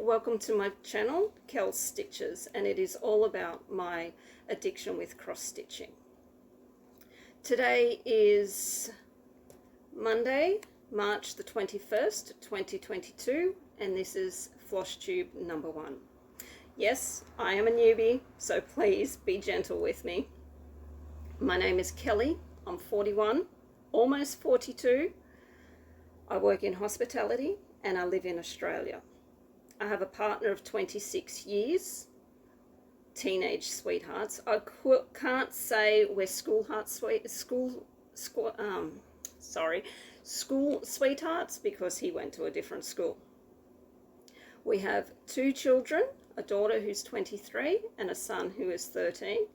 welcome to my channel, Kel Stitches, and it is all about my addiction with cross stitching. Today is Monday, March the 21st, 2022, and this is flosstube number 1. Yes, I am a newbie, so please be gentle with me. My name is Kelly. I'm 41, almost 42. I work in hospitality and I live in Australia. I have a partner of 26 years, teenage sweethearts. I can't say we're school sweethearts because he went to a different school. We have 2 children, a daughter who's 23 and a son who is 13.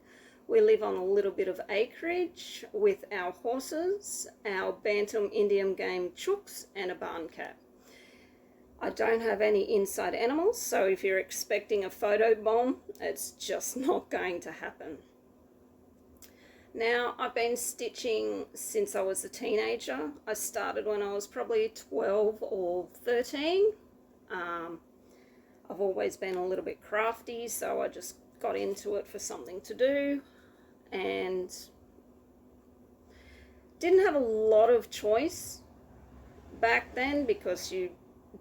We live on a little bit of acreage with our horses, our Bantam Indian game chooks, and a barn cat. I don't have any inside animals, so if you're expecting a photo bomb, it's just not going to happen. Now, I've been stitching since I was a teenager. I started when I was probably 12 or 13. I've always been a little bit crafty, so I just got into it for something to do and didn't have a lot of choice back then because you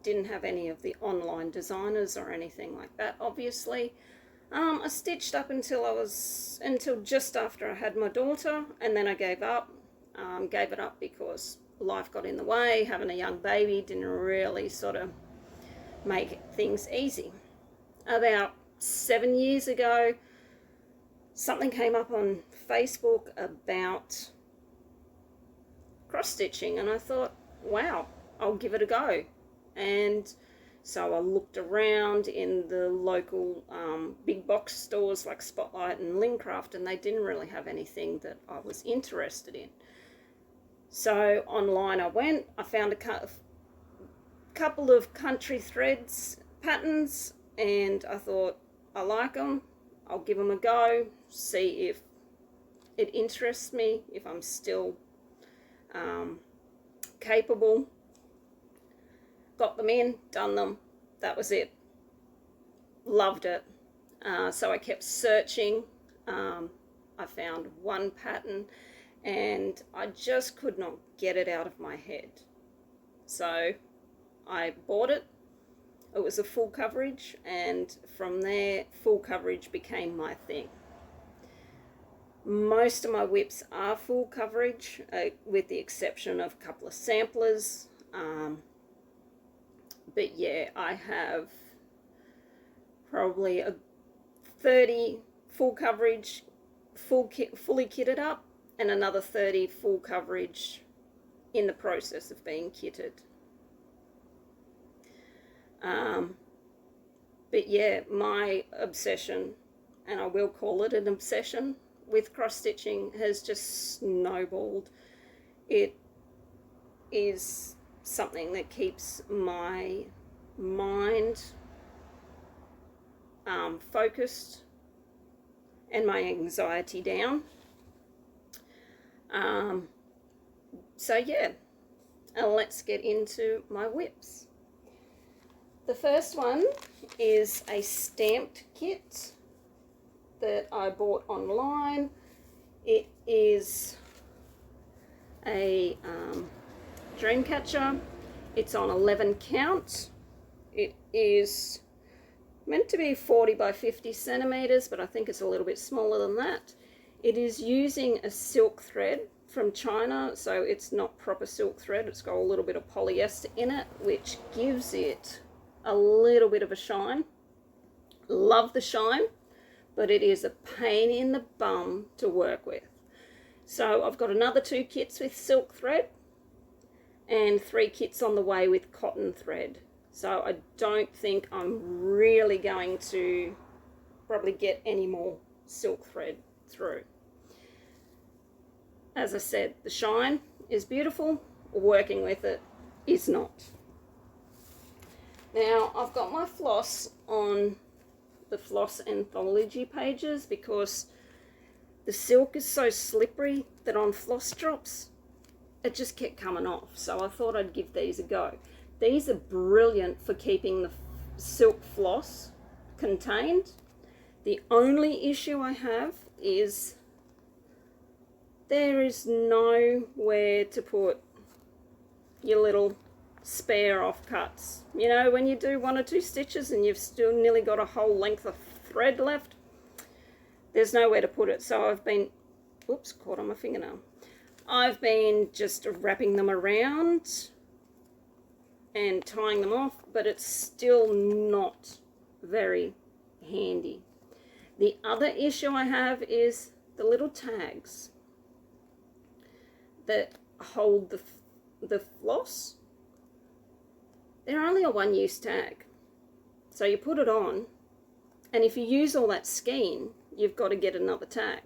didn't have any of the online designers or anything like that, obviously. I stitched up until just after I had my daughter, and then I gave up. Gave it up because life got in the way. Having a young baby didn't really sort of make things easy. About 7 years ago, something came up on Facebook about cross stitching, and I thought, wow, I'll give it a go. And so I looked around in the local big box stores like Spotlight and Lincraft, and they didn't really have anything that I was interested in. So online I went, I found a couple of country threads patterns, and I thought, I like them, I'll give them a go, see if it interests me, if I'm still capable. Got them in, done them, that was it. Loved it. So I kept searching. I found one pattern and I just could not get it out of my head. So I bought it. It was a full coverage, and from there, full coverage became my thing. Most of my whips are full coverage, with the exception of a couple of samplers. But yeah, I have probably a 30 full coverage, fully kitted up, and another 30 full coverage in the process of being kitted. But yeah, my obsession, and I will call it an obsession, with cross stitching has just snowballed. It is something that keeps my mind focused and my anxiety down. So yeah, let's get into my whips. The first one is a stamped kit that I bought online. It is a Dreamcatcher. It's on 11 count. It is meant to be 40 by 50 centimeters, but I think it's a little bit smaller than that. It is using a silk thread from China, so it's not proper silk thread. It's got a little bit of polyester in it, which gives it a little bit of a shine. Love the shine, but it is a pain in the bum to work with. So I've got another 2 kits with silk thread and 3 kits on the way with cotton thread. So I don't think I'm really going to probably get any more silk thread through. As I said, the shine is beautiful, working with it is not. Now, I've got my floss on the floss anthology pages because the silk is so slippery that on floss drops it just kept coming off, so I thought I'd give these a go. These are brilliant for keeping silk floss contained. The only issue I have is there is nowhere to put your little spare offcuts. You know, when you do 1 or 2 stitches and you've still nearly got a whole length of thread left, there's nowhere to put it. So I've been, oops, caught on my fingernail. I've been just wrapping them around and tying them off, but it's still not very handy. The other issue I have is the little tags that hold the floss. They're only a 1-use tag. So you put it on, and if you use all that skein, you've got to get another tag.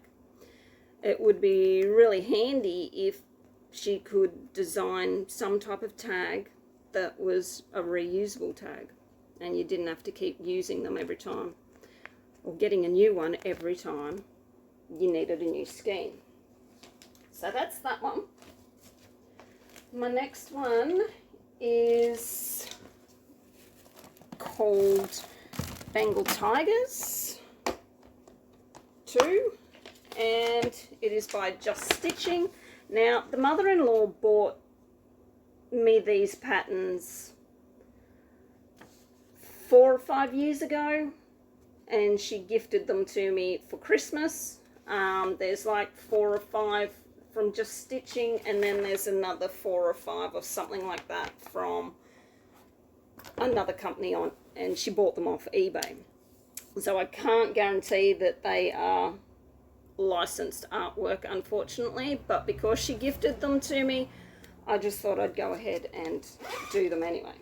It would be really handy if she could design some type of tag that was a reusable tag, and you didn't have to keep using them every time, or getting a new one every time you needed a new skein. So that's that one. My next one is called Bengal Tigers 2, and it is by Just Stitching. Now, the mother-in-law bought me these patterns 4 or 5 years ago, and she gifted them to me for Christmas. There's like 4 or 5 from Just Stitching, and then there's another 4 or 5 or something like that from another company on, and she bought them off eBay. So I can't guarantee that they are licensed artwork, unfortunately, but because she gifted them to me, I just thought I'd go ahead and do them anyway.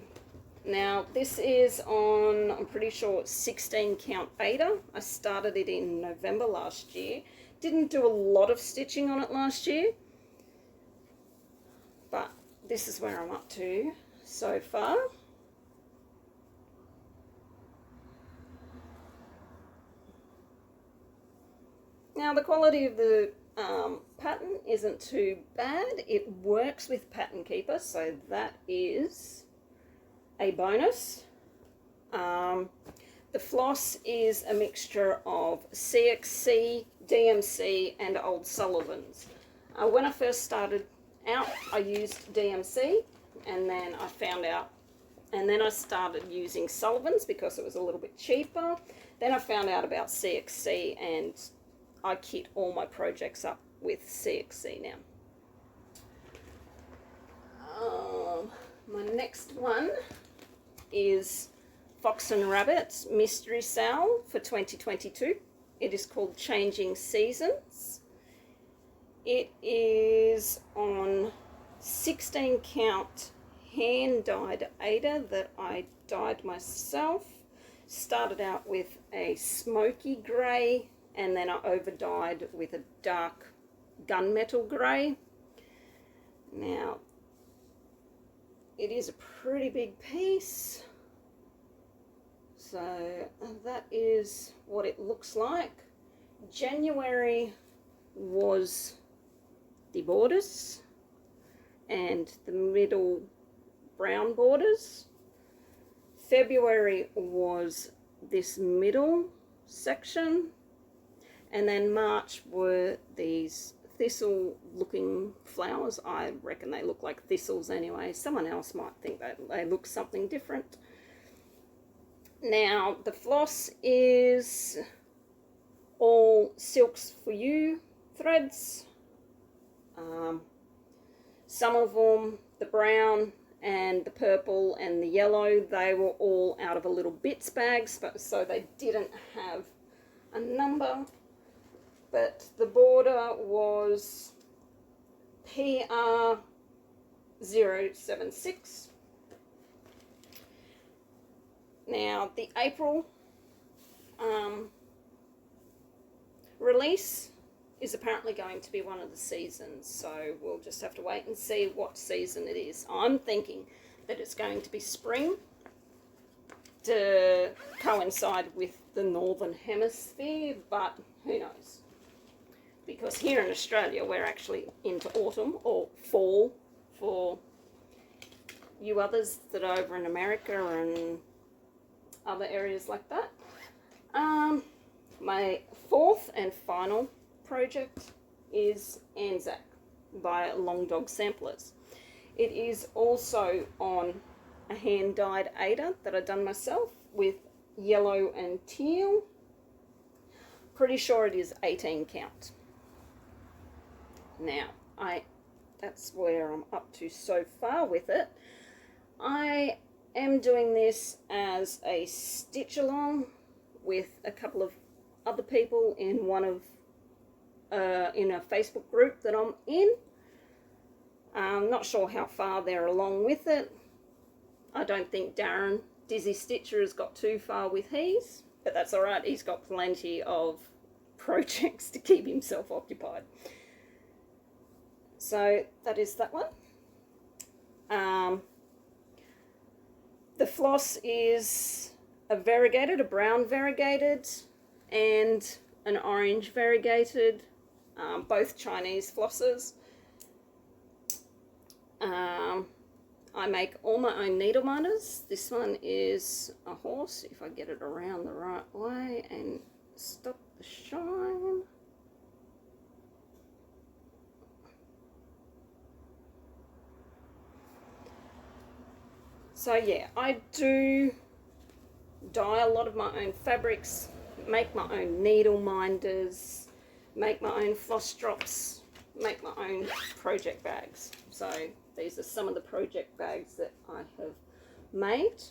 Now, this is on, I'm pretty sure, 16 count beta. I started it in November last year. Didn't do a lot of stitching on it last year, but this is where I'm up to so far. Now, the quality of the pattern isn't too bad. It works with Pattern Keeper, so that is a bonus. The floss is a mixture of CXC, DMC, and Old Sullivan's. When I first started out, I used DMC, and then I found out, and then I started using Sullivan's because it was a little bit cheaper. Then I found out about CXC, and I kit all my projects up with CXC now. My next one is Fox and Rabbit Mystery Sale for 2022. It is called Changing Seasons. It is on 16 count hand dyed Ada that I dyed myself. Started out with a smoky grey, and then I over dyed with a dark gunmetal grey. Now, it is a pretty big piece. So that is what it looks like. January was the borders and the middle brown borders. February was this middle section, and then March were these thistle looking flowers. I reckon they look like thistles anyway. Someone else might think that they look something different. Now, the floss is all Silks for You threads. Some of them, the brown and the purple and the yellow, they were all out of a little bits bags, but so they didn't have a number. But the border was PR076. Now, the April release is apparently going to be one of the seasons, so we'll just have to wait and see what season it is. I'm thinking that it's going to be spring to coincide with the Northern Hemisphere, but who knows? Because here in Australia, we're actually into autumn or fall for you others that are over in America and other areas like that. My fourth and final project is Anzac by Long Dog Samplers. It is also on a hand-dyed Ada that I've done myself with yellow and teal. Pretty sure it is 18 count. Now, that's where I'm up to so far with it. I am doing this as a stitch along with a couple of other people in in a Facebook group that I'm in. I'm not sure how far they're along with it. I don't think Darren, Dizzy Stitcher, has got too far with his, but that's alright, he's got plenty of projects to keep himself occupied. So that is that one. The floss is a variegated, a brown variegated and an orange variegated, both Chinese flosses. I make all my own needle minders. This one is a horse, if I get it around the right way and stop the shine. So yeah, I do dye a lot of my own fabrics, make my own needle minders, make my own floss drops, make my own project bags. So these are some of the project bags that I have made.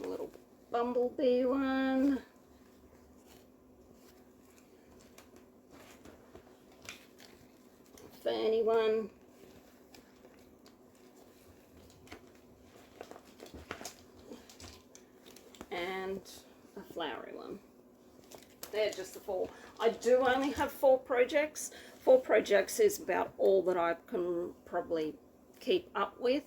A little bumblebee one. Ferny one. And a flowery one. They're just the four. I do only have 4 projects. 4 projects is about all that I can probably keep up with.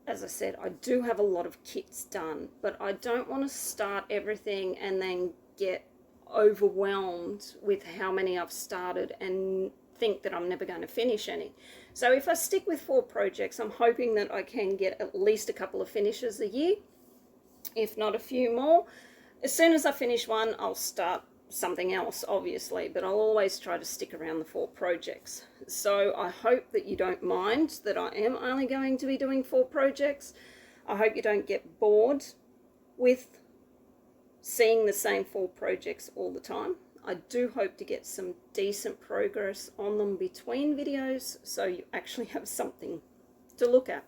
As I said, I do have a lot of kits done, but I don't want to start everything and then get overwhelmed with how many I've started and think that I'm never going to finish any. So if I stick with 4 projects, I'm hoping that I can get at least a couple of finishes a year, if not a few more. As soon as I finish one, I'll start something else, obviously, but I'll always try to stick around the 4 projects. So I hope that you don't mind that I am only going to be doing 4 projects. I hope you don't get bored with seeing the same 4 projects all the time. I do hope to get some decent progress on them between videos, so you actually have something to look at.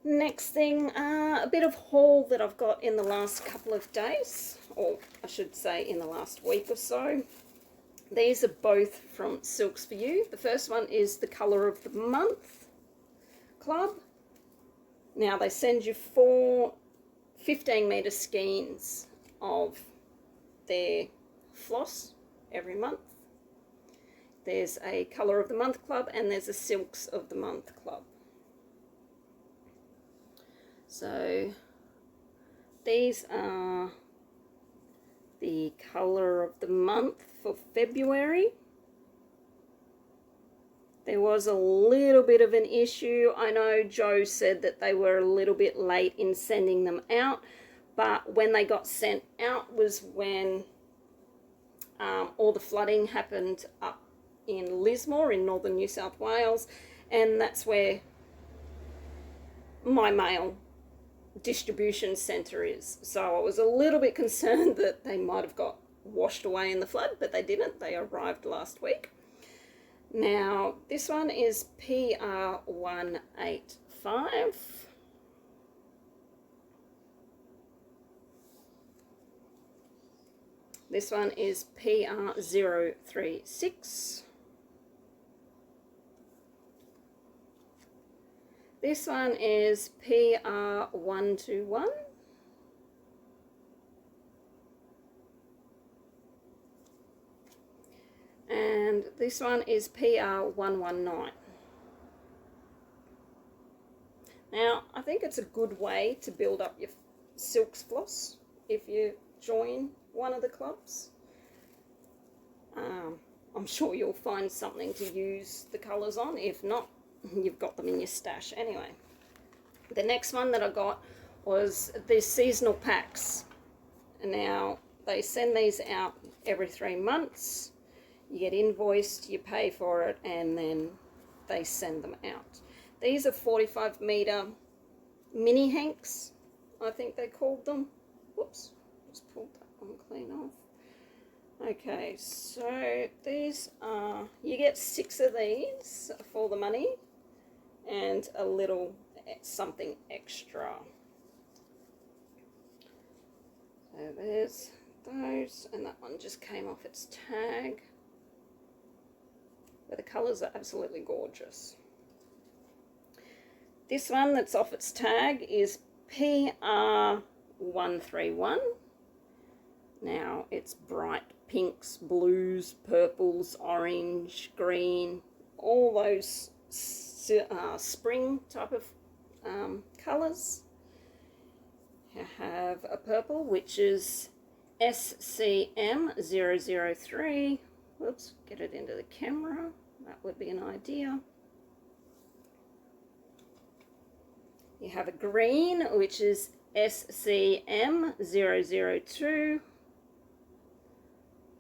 Next thing, a bit of haul that I've got in the last couple of days, or I should say in the last week or so. These are both from Silks For You. The first one is the Colour of the Month Club. Now they send you 4 15-metre skeins of their floss every month. There's a Colour of the Month Club and there's a Silks of the Month Club. So these are the Colour of the Month for February. There was a little bit of an issue. I know Joe said that they were a little bit late in sending them out, but when they got sent out was when all the flooding happened up in Lismore in northern New South Wales, and that's where my mail distribution centre is. So I was a little bit concerned that they might have got washed away in the flood, but they didn't. They arrived last week. Now this one is PR185. This one is PR036. This one is PR121. And this one is PR119. Now, I think it's a good way to build up your silks floss if you join one of the clubs. I'm sure you'll find something to use the colours on. If not, you've got them in your stash. Anyway, the next one that I got was the seasonal packs. Now, they send these out every 3 months. You get invoiced, you pay for it, and then they send them out. These are 45 meter mini hanks, I think they called them. Whoops, just pulled that one clean off. Okay, so these are, you get 6 of these for the money and a little something extra. So there's those, and that one just came off its tag. But the colours are absolutely gorgeous. This one that's off its tag is PR131. Now it's bright pinks, blues, purples, orange, green, all those spring type of colours. You have a purple, which is SCM003. Whoops, get it into the camera. That would be an idea. You have a green, which is SCM002.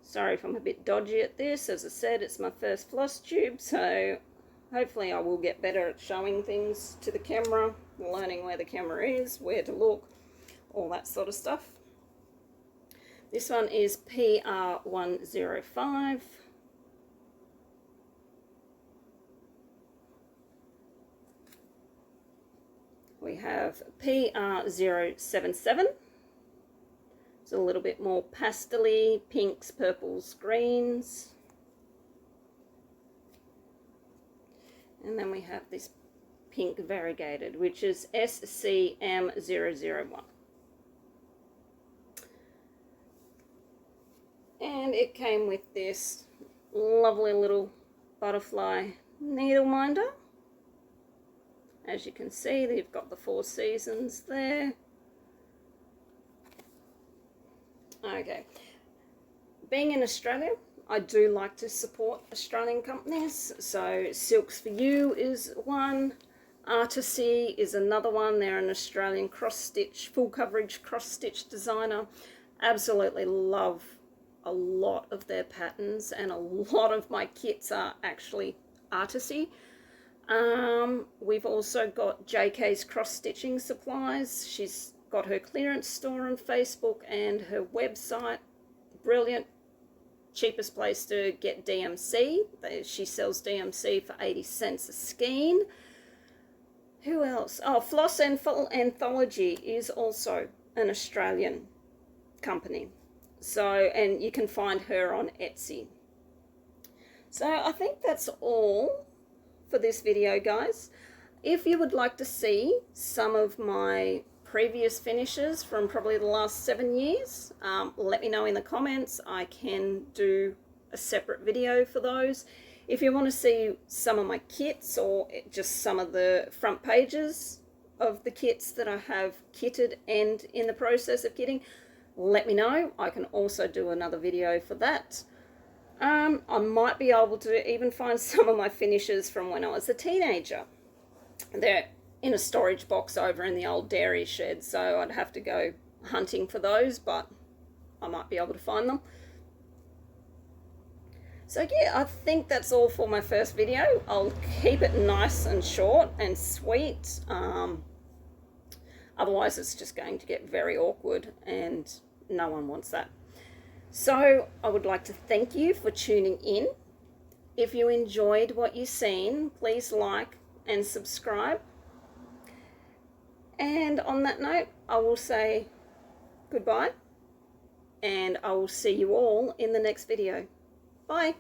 Sorry if I'm a bit dodgy at this. As I said, it's my first floss tube, so hopefully I will get better at showing things to the camera, learning where the camera is, where to look, all that sort of stuff. This one is PR105. We have PR077. It's a little bit more pastel-y, pinks, purples, greens. And then we have this pink variegated, which is SCM001. And it came with this lovely little butterfly needle minder. As you can see, they've got the 4 seasons there. Okay. Being in Australia, I do like to support Australian companies. So Silks for You is one. Artisy is another one. They're an Australian cross-stitch, full coverage cross-stitch designer. Absolutely love a lot of their patterns, and a lot of my kits are actually Artisy. We've also got JK's Cross Stitching Supplies. She's got her clearance store on Facebook and her website. Brilliant. Cheapest place to get DMC. She sells DMC for 80 cents a skein. Who else? Oh, Floss Anthology is also an Australian company. So, and you can find her on Etsy. So I think that's all for this video, guys. If you would like to see some of my previous finishes from probably the last 7 years, let me know in the comments. I can do a separate video for those. If you want to see some of my kits or just some of the front pages of the kits that I have kitted and in the process of kitting, let me know. I can also do another video for that. I might be able to even find some of my finishes from when I was a teenager. They're in a storage box over in the old dairy shed, so I'd have to go hunting for those, but I might be able to find them. So yeah, I think that's all for my first video. I'll keep it nice and short and sweet. Otherwise it's just going to get very awkward and no one wants that. So I would like to thank you for tuning in. If you enjoyed what you've seen, please like and subscribe. And on that note, I will say goodbye, and I will see you all in the next video. Bye.